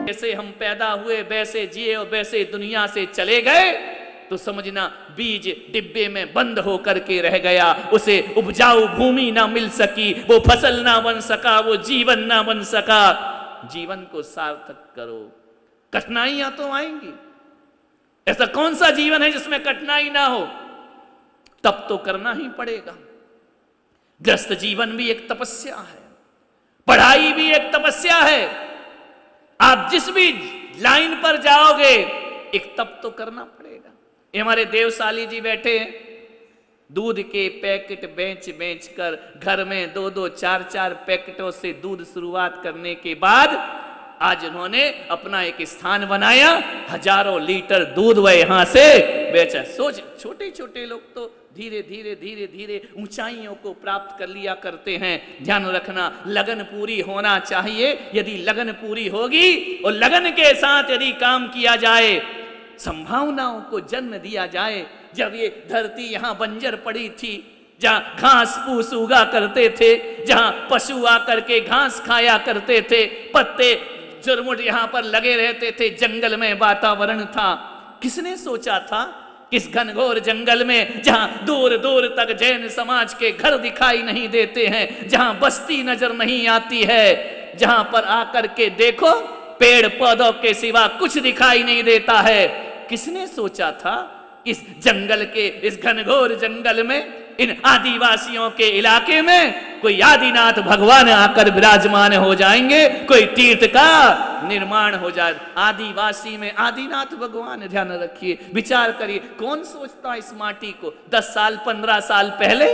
जैसे हम पैदा हुए वैसे जिए और वैसे दुनिया से चले गए, तो समझना बीज डिब्बे में बंद होकर के रह गया, उसे उपजाऊ भूमि ना मिल सकी, वो फसल ना बन सका, वो जीवन ना बन सका। जीवन को सार्थक करो, कठिनाइयां तो आएंगी, ऐसा कौन सा जीवन है जिसमें कठिनाई ना हो? तब तो करना ही पड़ेगा। ग्रस्त जीवन भी एक तपस्या है, पढ़ाई भी एक तपस्या है। आप जिस भी लाइन पर जाओगे एक तप तो करना पड़ेगा। ये हमारे देवशाली जी बैठे हैं, दूध के पैकेट बेच बेच कर घर में 2-2, 4-4 पैकेटों से दूध शुरुआत करने के बाद आज उन्होंने अपना एक स्थान बनाया, हजारों लीटर दूध वह यहां से बेचा। सोच, छोटे छोटे लोग तो धीरे धीरे धीरे धीरे ऊंचाइयों को प्राप्त कर लिया करते हैं। ध्यान रखना, लगन पूरी होना चाहिए। यदि लगन पूरी होगी और लगन के साथ यदि काम किया जाए, संभावनाओं को जन्म दिया जाए। जब ये धरती यहां बंजर पड़ी थी, जहां घास फूस उगा करते थे, जहां पशु आकर के घास खाया करते थे, पत्ते जुरमुट यहां पर लगे रहते थे, जंगल में वातावरण था। किसने सोचा था इस घनघोर जंगल में, जहां दूर दूर तक जैन समाज के घर दिखाई नहीं देते हैं, जहां बस्ती नजर नहीं आती है, जहां पर आकर के देखो पेड़ पौधों के सिवा कुछ दिखाई नहीं देता है, किसने सोचा था इस जंगल के, इस घनघोर जंगल में, इन आदिवासियों के इलाके में कोई आदिनाथ भगवान आकर विराजमान हो जाएंगे, कोई तीर्थ का निर्माण हो जाए। आदिवासी में आदिनाथ भगवान, ध्यान रखिए, विचार करिए, कौन सोचता इस माटी को 10 साल 15 साल पहले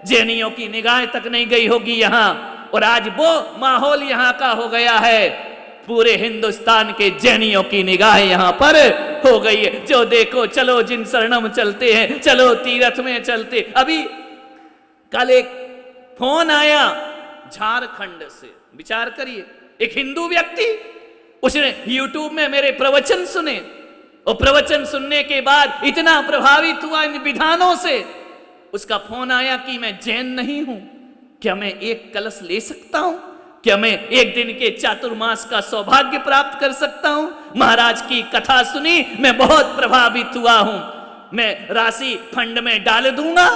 जैनियों की निगाह तक नहीं गई होगी यहां, और आज वो माहौल यहां का हो गया है। पूरे हिंदुस्तान के जैनियों की निगाह यहां पर हो गई है। जो देखो, चलो जिन शरणम चलते हैं, चलो तीर्थ में चलते। अभी कल एक फोन आया झारखंड से, विचार करिए, एक हिंदू व्यक्ति, उसने यूट्यूब में मेरे प्रवचन सुने, और प्रवचन सुनने के बाद इतना प्रभावित हुआ इन विधानों से, उसका फोन आया कि मैं जैन नहीं हूं, क्या मैं एक कलश ले सकता हूं? क्या मैं एक दिन के चातुर्मास का सौभाग्य प्राप्त कर सकता हूं? महाराज की कथा सुनी, मैं बहुत प्रभावित हुआ हूं, मैं राशि फंड में डाल दूंगा,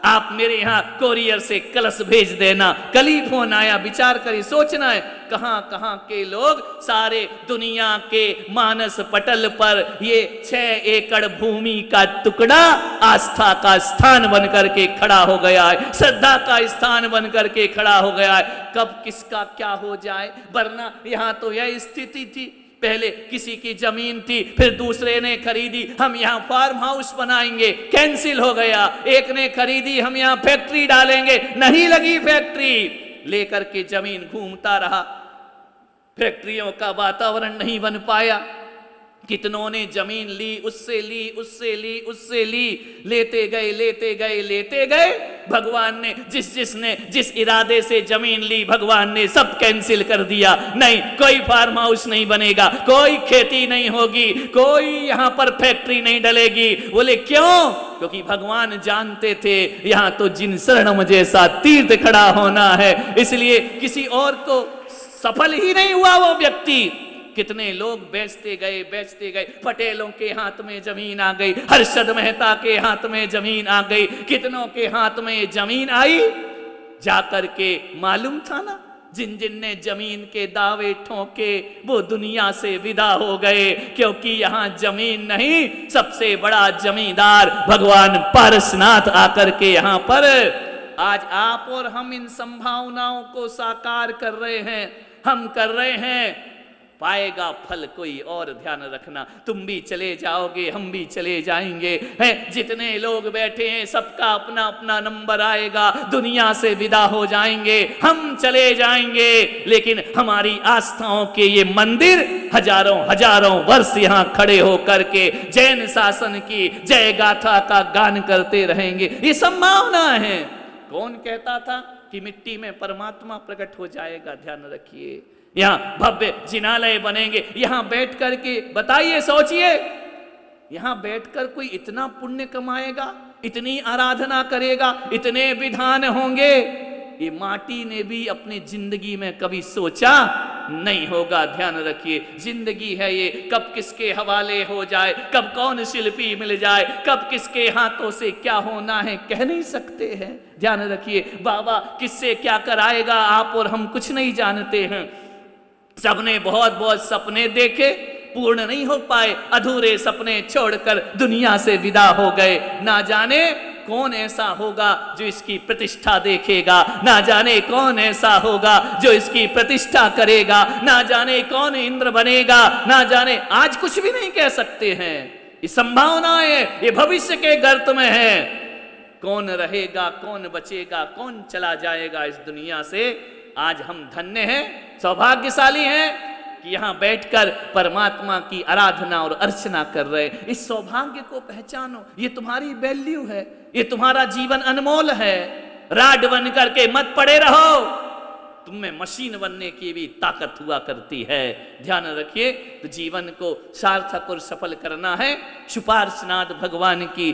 आप मेरे यहां कोरियर से कलश भेज देना। कल ही फोन आया, विचार करिए, सोचना है कहां कहां के लोग, सारे दुनिया के मानस पटल पर ये 6 एकड़ भूमि का टुकड़ा आस्था का स्थान बनकर के खड़ा हो गया है, श्रद्धा का स्थान बनकर के खड़ा हो गया है। कब किसका क्या हो जाए, वरना यहां तो यह स्थिति थी, पहले किसी की जमीन थी, फिर दूसरे ने खरीदी, हम यहाँ फार्म हाउस बनाएंगे, कैंसिल हो गया। एक ने खरीदी, हम यहाँ फैक्ट्री डालेंगे, नहीं लगी फैक्ट्री, लेकर के जमीन घूमता रहा, फैक्ट्रियों का वातावरण नहीं बन पाया। कितनों ने जमीन ली, उससे ली, उससे ली, उससे ली, लेते गए, लेते गए, लेते गए। भगवान ने जिसने जिस इरादे से जमीन ली, भगवान ने सब कैंसिल कर दिया। नहीं, कोई फार्म हाउस नहीं बनेगा, कोई खेती नहीं होगी, कोई यहां पर फैक्ट्री नहीं डलेगी। बोले क्यों? क्योंकि भगवान जानते थे यहां तो जिन शरणम जैसा तीर्थ खड़ा होना है, इसलिए किसी और को सफल ही नहीं हुआ वो व्यक्ति। कितने लोग बेचते गए, पटेलों के हाथ में जमीन आ गई, हर्षद मेहता के हाथ में जमीन आ गई, कितनों के हाथ में जमीन आई। जाकर के मालूम था ना, जिन जिन ने जमीन के दावे ठोके वो दुनिया से विदा हो गए, क्योंकि यहाँ जमीन नहीं, सबसे बड़ा जमींदार भगवान पारसनाथ आकर के यहाँ पर आज आप और हम इन संभावनाओं को साकार कर रहे हैं, हम कर रहे हैं, पाएगा फल कोई और। ध्यान रखना, तुम भी चले जाओगे, हम भी चले जाएंगे, हैं जितने लोग बैठे हैं सबका अपना अपना नंबर आएगा, दुनिया से विदा हो जाएंगे, हम चले जाएंगे, लेकिन हमारी आस्थाओं के ये मंदिर हजारों हजारों वर्ष यहाँ खड़े होकर के जैन शासन की जय गाथा का गान करते रहेंगे। ये संभावना है। कौन कहता था कि मिट्टी में परमात्मा प्रकट हो जाएगा? ध्यान रखिए, यहाँ भव्य जिनालय बनेंगे, यहाँ बैठ कर के बताइए, सोचिए, यहाँ बैठकर कोई इतना पुण्य कमाएगा, इतनी आराधना करेगा, इतने विधान होंगे, ये माटी ने भी अपनी जिंदगी में कभी सोचा नहीं होगा। ध्यान रखिए, जिंदगी है ये, कब किसके हवाले हो जाए, कब कौन शिल्पी मिल जाए, कब किसके हाथों से क्या होना है कह नहीं सकते हैं। ध्यान रखिए, बाबा किससे क्या कराएगा आप और हम कुछ नहीं जानते हैं। सबने बहुत बहुत सपने देखे, पूर्ण नहीं हो पाए, अधूरे सपने छोड़कर दुनिया से विदा हो गए। ना जाने कौन ऐसा होगा जो इसकी प्रतिष्ठा देखेगा, ना जाने कौन ऐसा होगा जो इसकी प्रतिष्ठा करेगा, ना जाने कौन इंद्र बनेगा, ना जाने, आज कुछ भी नहीं कह सकते हैं। ये संभावनाएं ये भविष्य के गर्त में है। कौन रहेगा, कौन बचेगा, कौन चला जाएगा इस दुनिया से। आज हम धन्य हैं, सौभाग्यशाली हैं कि यहां बैठकर परमात्मा की आराधना और अर्चना कर रहे। इस सौभाग्य को पहचानो, ये तुम्हारी वैल्यू है, ये तुम्हारा जीवन अनमोल है। राड बन करके मत पड़े रहो, तुम में मशीन बनने की भी ताकत हुआ करती है। ध्यान रखिए, तो जीवन को सार्थक और सफल करना है सुपार्श्वनाथ भगवान की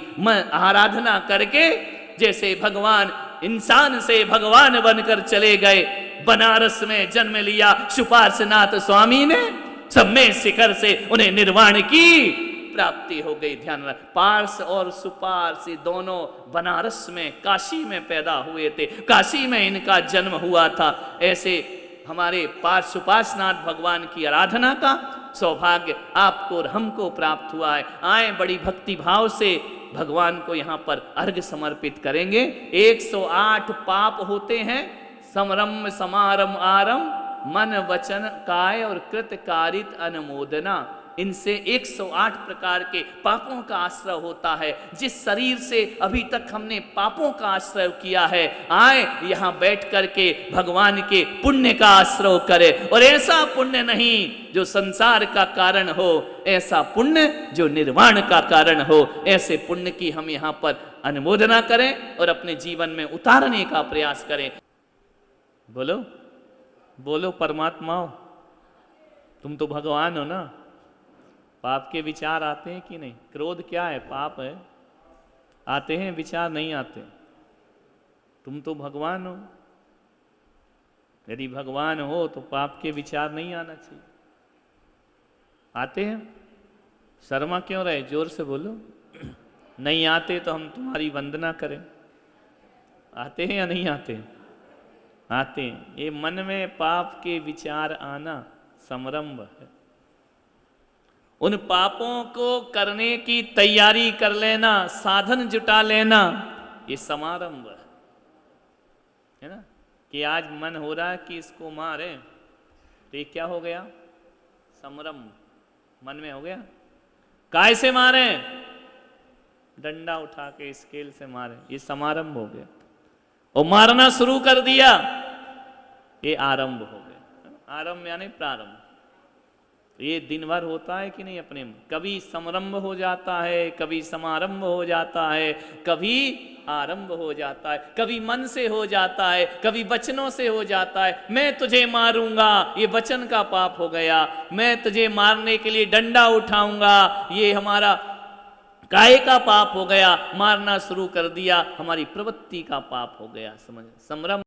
आराधना करके। जैसे भगवान इंसान से भगवान बनकर चले गए, बनारस में जन्म लिया सुपार्श्वनाथ स्वामी ने, सब में शिखर से उन्हें निर्वाण की प्राप्ति हो गई। ध्यान रख, पार्स और सुपार्श दोनों बनारस में, काशी में पैदा हुए थे, काशी में इनका जन्म हुआ था। ऐसे हमारे सुपार्श्वनाथ भगवान की आराधना का सौभाग्य आपको और हमको प्राप्त हुआ है। आए बड़ी भक्ति भाव से भगवान को यहाँ पर अर्घ्य समर्पित करेंगे। 108 पाप होते हैं, समरम समारम आरम मन वचन काय और कृत कारित अनुमोदना। इनसे 108 प्रकार के पापों का आश्रय होता है। जिस शरीर से अभी तक हमने पापों का आश्रय किया है, आए यहाँ बैठ करके भगवान के पुण्य का आश्रय करे। और ऐसा पुण्य नहीं जो संसार का कारण हो, ऐसा पुण्य जो निर्वाण का कारण हो। ऐसे पुण्य की हम यहाँ पर अनुमोदना करें और अपने जीवन में उतारने का प्रयास करें। बोलो बोलो परमात्मा, तुम तो भगवान हो ना। पाप के विचार आते हैं कि नहीं? क्रोध क्या है? पाप है। आते हैं विचार? नहीं आते। तुम तो भगवान हो। यदि भगवान हो तो पाप के विचार नहीं आना चाहिए। आते हैं? शर्मा क्यों रहे? जोर से बोलो। नहीं आते तो हम तुम्हारी वंदना करें। आते हैं या नहीं आते? आते हैं। ये मन में पाप के विचार आना समरंभ है। उन पापों को करने की तैयारी कर लेना, साधन जुटा लेना, ये समारंभ है ना। कि आज मन हो रहा है कि इसको मारे, तो ये क्या हो गया? समरंभ मन में हो गया। काय से मारे? डंडा उठा के स्केल से मारे, ये समारंभ हो गया। और मारना शुरू कर दिया, ये आरंभ हो गया। आरंभ यानी प्रारंभ। ये दिन भर होता है कि नहीं अपने में? कभी समारंभ हो जाता है, कभी समारंभ हो जाता है, कभी आरंभ हो जाता है, कभी मन से हो जाता है, कभी वचनों से हो जाता है। मैं तुझे मारूंगा, ये वचन का पाप हो गया। मैं तुझे मारने के लिए डंडा उठाऊंगा, ये हमारा काय का पाप हो गया। मारना शुरू कर दिया, हमारी प्रवृत्ति का पाप हो गया। समझ, संभ्रम